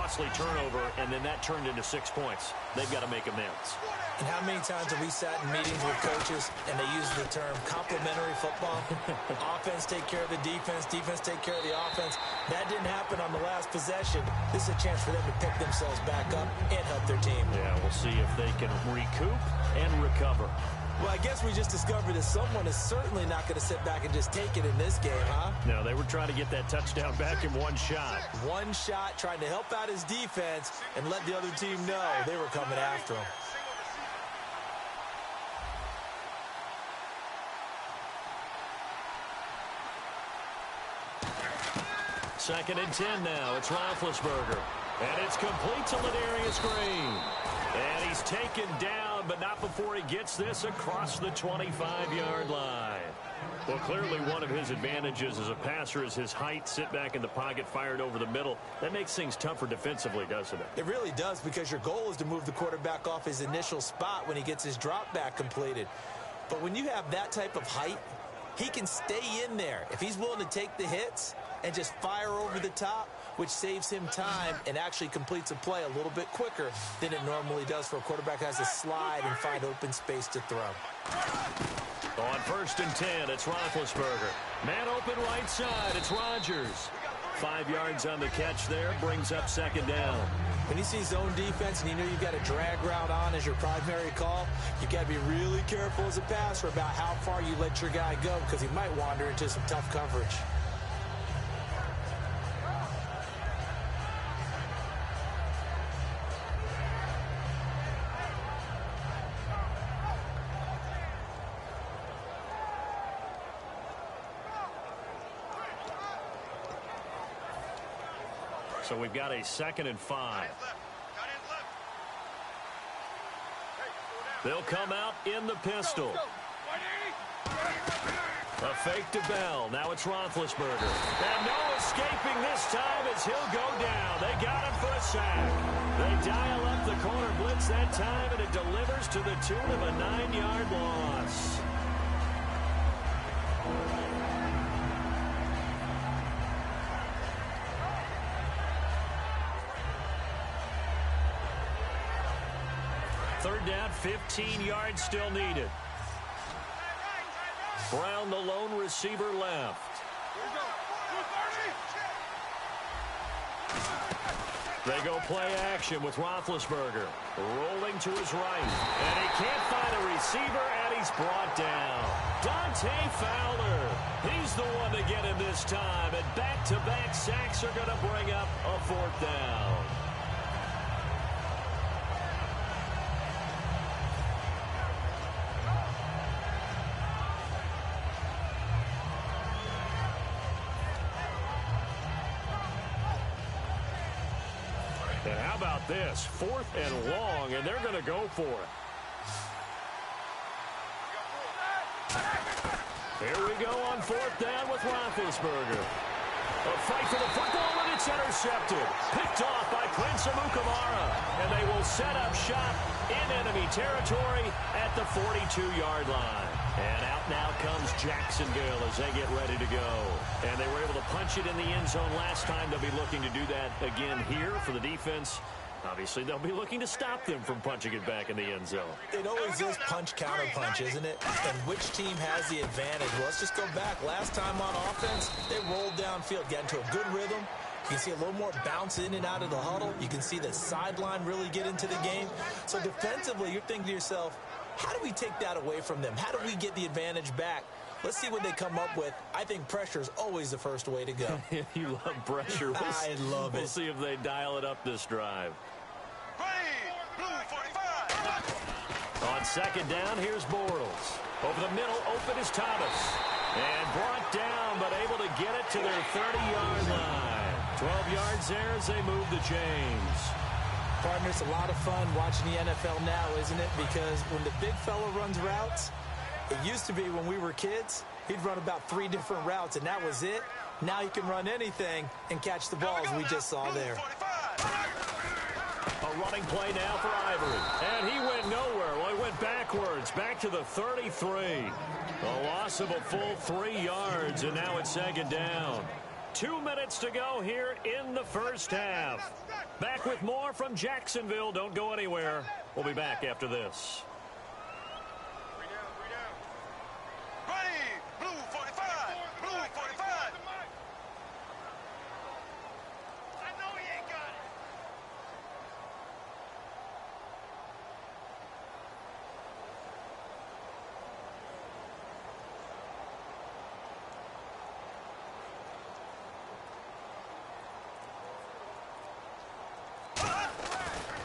costly turnover, and then that turned into 6 points. They've got to make amends. And how many times have we sat in meetings with coaches and they use the term complementary football? Offense take care of the defense, defense take care of the offense. That didn't happen on the last possession. This is a chance for them to pick themselves back up and help their team. Yeah, we'll see if they can recoup and recover. Well, I guess we just discovered that someone is certainly not going to sit back and just take it in this game, huh? No, they were trying to get that touchdown back in one shot. One shot, trying to help out his defense and let the other team know they were coming after him. Second and 10 now. It's Roethlisberger. And it's complete to Ladarius Green. And he's taken down, but not before he gets this across the 25-yard line. Well, clearly one of his advantages as a passer is his height. Sit back in the pocket, fired over the middle. That makes things tougher defensively, doesn't it? It really does, because your goal is to move the quarterback off his initial spot when he gets his drop back completed. But when you have that type of height, he can stay in there if he's willing to take the hits and just fire over the top, which saves him time and actually completes a play a little bit quicker than it normally does for a quarterback who has to slide and find open space to throw. On first and 10, it's Roethlisberger. Man open right side, it's Rodgers. 5 yards on the catch there, brings up second down. When you see zone defense and you know you've got a drag route on as your primary call, you've got to be really careful as a passer about how far you let your guy go, because he might wander into some tough coverage. So we've got a 2nd and 5. They'll come out in the pistol. A fake to Bell. Now it's Roethlisberger. And no escaping this time as he'll go down. They got him for a sack. They dial up the corner blitz that time, and it delivers to the tune of a 9-yard loss. Third down, 15 yards still needed. Brown, the lone receiver, left. They go play action with Roethlisberger. Rolling to his right. And he can't find a receiver, and he's brought down. Dante Fowler. He's the one to get him this time. And back-to-back sacks are going to bring up a 4th down. And how about this? 4th and long, and they're going to go for it. Here we go on 4th down with Roethlisberger. A fight for the football, and it's intercepted. Picked off by Prince Amukamara. And they will set up shop in enemy territory at the 42-yard line. And out now comes Jacksonville as they get ready to go. And they were able to punch it in the end zone last time. They'll be looking to do that again here for the defense. Obviously, they'll be looking to stop them from punching it back in the end zone. It always is punch-counter-punch, isn't it? And which team has the advantage? Well, let's just go back. Last time on offense, they rolled downfield, got into a good rhythm. You can see a little more bounce in and out of the huddle. You can see the sideline really get into the game. So defensively, you're thinking to yourself, how do we take that away from them? How do we get the advantage back? Let's see what they come up with. I think pressure is always the first way to go. You love pressure. I love it. We'll see if they dial it up this drive. On 2nd down, here's Bortles. Over the middle, open is Thomas. And brought down, but able to get it to their 30-yard line. 12 yards there as they move the chains. Partner, it's a lot of fun watching the NFL now, isn't it? Because when the big fella runs routes, it used to be when we were kids, he'd run about 3 different routes, and that was it. Now he can run anything and catch the balls we just saw there. A running play now for Ivory. And he went nowhere. Well, he went backwards, back to the 33. A loss of a full 3 yards, and now it's 2nd down. 2 minutes to go here in the first half. Back with more from Jacksonville. Don't go anywhere. We'll be back after this.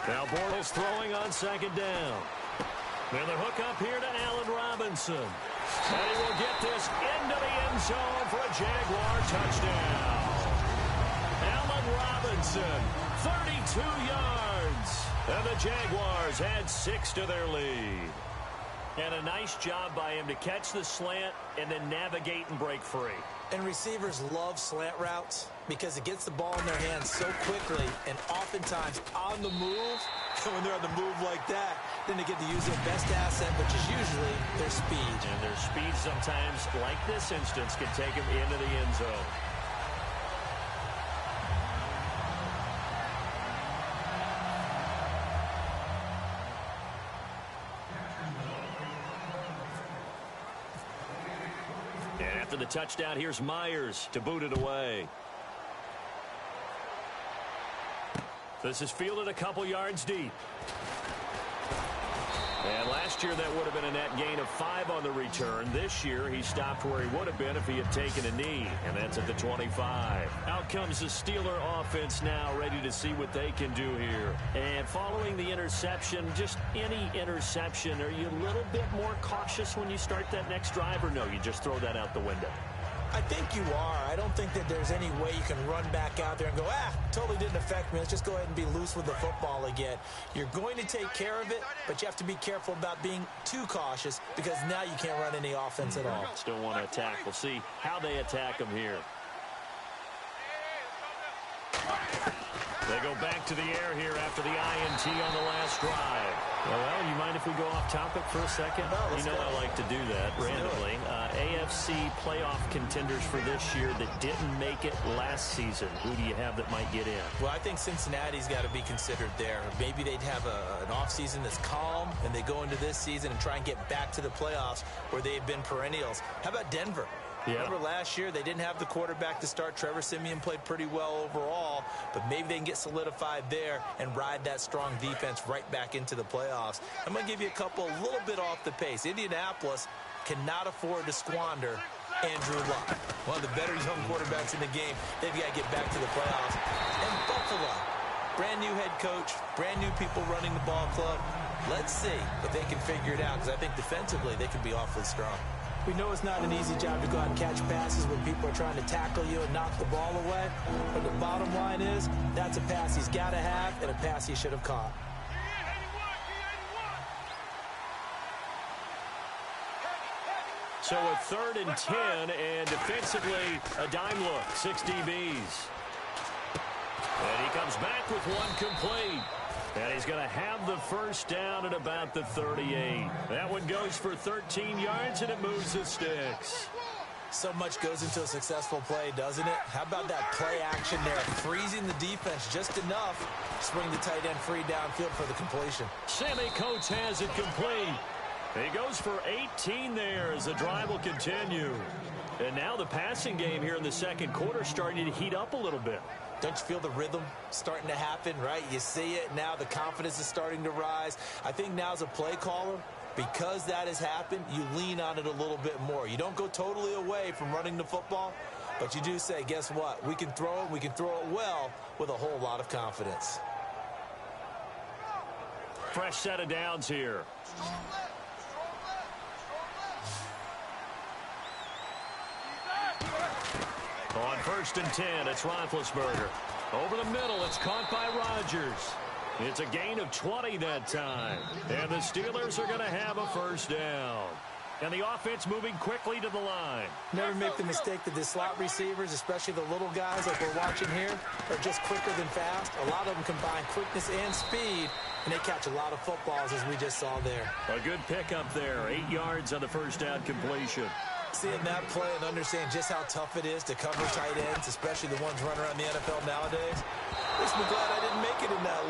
Now Bortles throwing on second down. And the hook up here to Allen Robinson. And he will get this into the end zone for a Jaguar touchdown. Allen Robinson, 32 yards. And the Jaguars add 6 to their lead. And a nice job by him to catch the slant and then navigate and break free. And receivers love slant routes because it gets the ball in their hands so quickly and oftentimes on the move. And when they're on the move like that, then they get to use their best asset, which is usually their speed. And their speed sometimes, like this instance, can take them into the end zone. And after the touchdown, here's Myers to boot it away. This is fielded a couple yards deep. And last year, that would have been a net gain of 5 on the return. This year, he stopped where he would have been if he had taken a knee, and that's at the 25. Out comes the Steeler offense now, ready to see what they can do here. And following the interception, just any interception, are you a little bit more cautious when you start that next drive, or no, you just throw that out the window? I think you are. I don't think that there's any way you can run back out there and go, totally didn't affect me. Let's just go ahead and be loose with the football again. You're going to take care of it, but you have to be careful about being too cautious because now you can't run any offense at all. Still want to attack. We'll see how they attack them here. They go back to the air here after the INT on the last drive. Well, you mind if we go off topic for a second? No, you know I like to do that randomly. AFC playoff contenders for this year that didn't make it last season. Who do you have that might get in? Well, I think Cincinnati's got to be considered there. Maybe they'd have an offseason that's calm, and they go into this season and try and get back to the playoffs where they had been perennials. How about Denver? Yeah. Remember last year, they didn't have the quarterback to start. Trevor Siemian played pretty well overall, but maybe they can get solidified there and ride that strong defense right back into the playoffs. I'm going to give you a couple a little bit off the pace. Indianapolis cannot afford to squander Andrew Luck, one of the better young quarterbacks in the game. They've got to get back to the playoffs. And Buffalo, brand new head coach, brand new people running the ball club. Let's see if they can figure it out, because I think defensively they can be awfully strong. We know it's not an easy job to go out and catch passes when people are trying to tackle you and knock the ball away. But the bottom line is, that's a pass he's got to have and a pass he should have caught. So a 3rd and 10, and defensively, a dime look, 6 DBs. And he comes back with one complete. And he's going to have the first down at about the 38. That one goes for 13 yards, and it moves the sticks. So much goes into a successful play, doesn't it? How about that play action there, freezing the defense just enough to swing the tight end free downfield for the completion. Sammy Coates has it complete. He goes for 18 there as the drive will continue. And now the passing game here in the second quarter starting to heat up a little bit. Don't you feel the rhythm starting to happen, right? You see it now. The confidence is starting to rise. I think now as a play caller, because that has happened, you lean on it a little bit more. You don't go totally away from running the football, but you do say, guess what? We can throw it. We can throw it well with a whole lot of confidence. Fresh set of downs here. On 1st and 10, it's Roethlisberger. Over the middle, it's caught by Rodgers. It's a gain of 20 that time. And the Steelers are going to have a first down. And the offense moving quickly to the line. Never make the mistake that the slot receivers, especially the little guys like we're watching here, are just quicker than fast. A lot of them combine quickness and speed, and they catch a lot of footballs, as we just saw there. A good pickup there. 8 yards on the first down completion. Seeing that play and understand just how tough it is to cover tight ends, especially the ones running around the NFL nowadays, makes me glad I didn't make it in that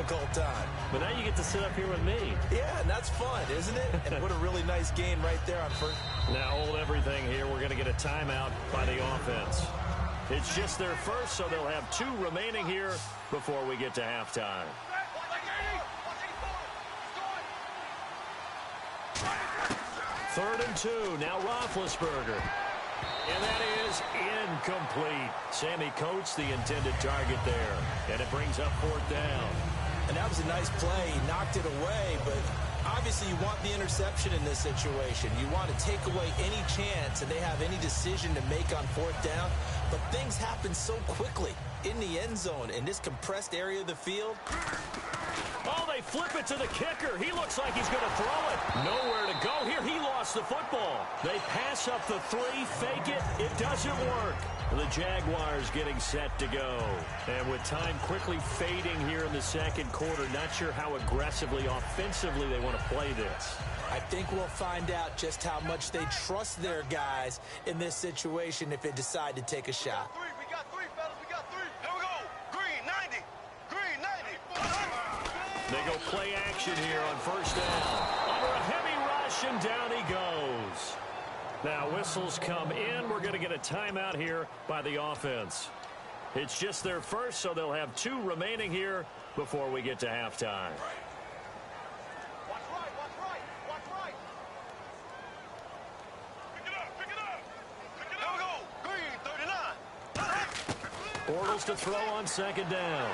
difficult time. But now you get to sit up here with me. Yeah, and that's fun, isn't it? And what a really nice gain right there on first. Now hold everything here. We're going to get a timeout by the offense. It's just their first, so they'll have 2 remaining here before we get to halftime. 3rd and 2. Now Roethlisberger. And that is incomplete. Sammy Coates, the intended target there. And it brings up 4th down. And that was a nice play. He knocked it away, but obviously you want the interception in this situation. You want to take away any chance and they have any decision to make on 4th down. But things happen so quickly in the end zone in this compressed area of the field. Oh, they flip it to the kicker. He looks like he's going to throw it. Nowhere to go. Here, he lost the football. They pass up the 3, fake it. It doesn't work. The Jaguars getting set to go. And with time quickly fading here in the second quarter, not sure how aggressively, offensively they want to play this. I think we'll find out just how much they trust their guys in this situation if they decide to take a shot. We got 3, fellas. We got 3. Here we go. Green, 90. Green, 90. They go play action here on 1st down. Under a heavy rush, and down he goes. Now whistles come in. We're going to get a timeout here by the offense. It's just their first, so they'll have 2 remaining here before we get to halftime. Watch right, watch right, watch right. Pick it up, pick it up. Pick it up. Here we go. Green, 39. Bortles to throw on 2nd down.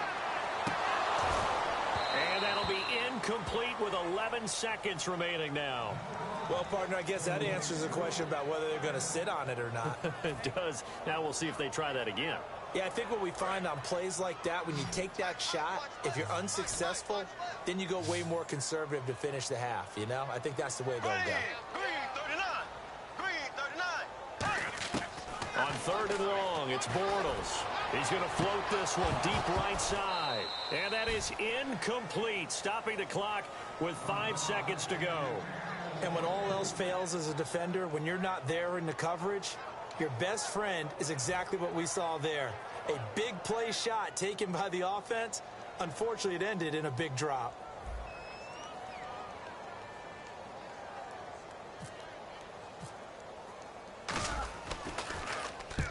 And that'll be incomplete with 11 seconds remaining now. Well, partner, I guess that answers the question about whether they're going to sit on it or not. It does. Now we'll see if they try that again. Yeah, I think what we find on plays like that, when you take that shot, if you're unsuccessful, then you go way more conservative to finish the half, you know? I think that's the way they'll go. Green, 39. Green, 39. On 3rd and long, it's Bortles. He's going to float this one deep right side. And that is incomplete, stopping the clock with 5 seconds to go. And when all else fails as a defender, when you're not there in the coverage, your best friend is exactly what we saw there. A big play shot taken by the offense. Unfortunately, it ended in a big drop.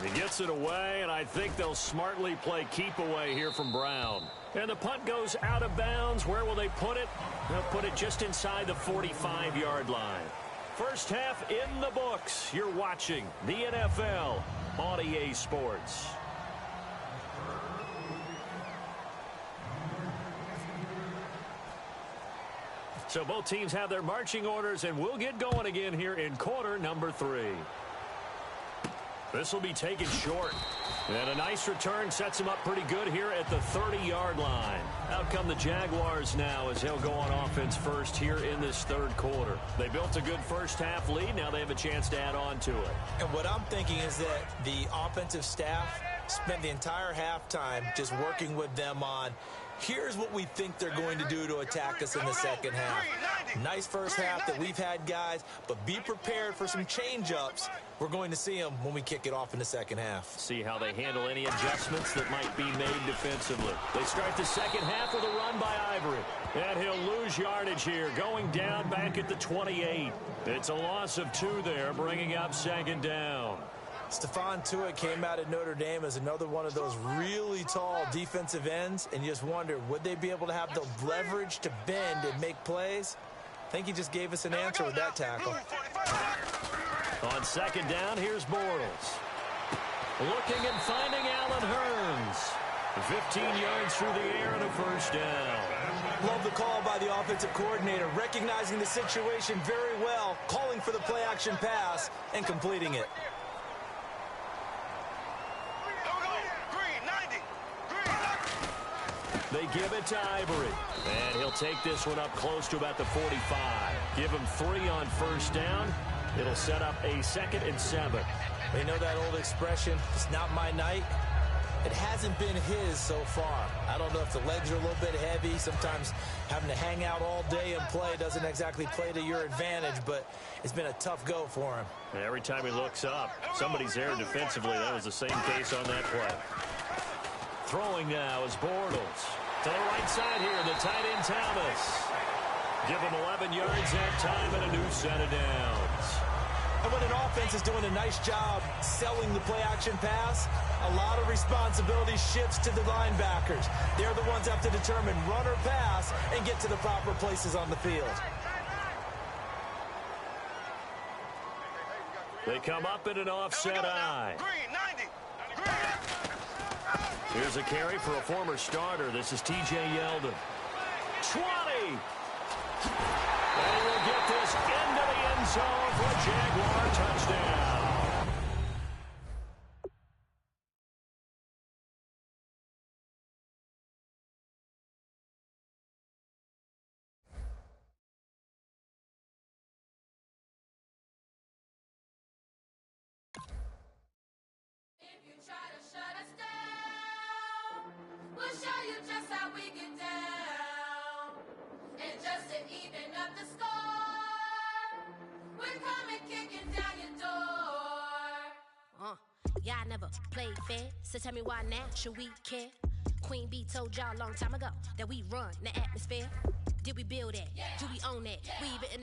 He gets it away, and I think they'll smartly play keep away here from Brown. And the punt goes out of bounds. Where will they put it? They'll put it just inside the 45-yard line. First half in the books. You're watching the NFL on EA Sports. So both teams have their marching orders, and we'll get going again here in quarter number 3. This will be taken short. And a nice return sets him up pretty good here at the 30-yard line. Out come the Jaguars now as he'll go on offense first here in this 3rd quarter. They built a good first half lead. Now they have a chance to add on to it. And what I'm thinking is that the offensive staff spent the entire halftime just working with them on, here's what we think they're going to do to attack us in the second half. Nice first half that we've had, guys, but be prepared for some change-ups. We're going to see them when we kick it off in the second half. See how they handle any adjustments that might be made defensively. They start the second half with a run by Ivory. And he'll lose yardage here, going down back at the 28. It's a loss of 2 there, bringing up 2nd down. Stephon Tuitt came out of Notre Dame as another one of those really tall defensive ends, and you just wonder, would they be able to have the leverage to bend and make plays? I think he just gave us an answer with that tackle. On 2nd down, here's Bortles. Looking and finding Allen Hurns. 15 yards through the air and a first down. Love the call by the offensive coordinator, recognizing the situation very well, calling for the play-action pass and completing it. They give it to Ivory. And he'll take this one up close to about the 45. Give him 3 on first down. It'll set up a 2nd and 7. They know that old expression, it's not my night. It hasn't been his so far. I don't know if the legs are a little bit heavy. Sometimes having to hang out all day and play doesn't exactly play to your advantage, but it's been a tough go for him. And every time he looks up, somebody's there defensively. That was the same case on that play. Throwing now is Bortles. To the right side here, the tight end Thomas. Give him 11 yards that time and a new set of downs. And when an offense is doing a nice job selling the play-action pass, a lot of responsibility shifts to the linebackers. They're the ones that have to determine run or pass and get to the proper places on the field. They come up in an offset eye. Green, 90. Green. Here's a carry for a former starter. This is T.J. Yeldon. 20. And we'll get this into the end zone for a Jaguar touchdown. If you try to shut us down, we'll show you just how we get down. And just to even up the score, we're coming kicking down your door. Yeah, I never played fair, so tell me why now should we care? Queen B told y'all a long time ago that we run the atmosphere. Did we build that? Do we own that? We even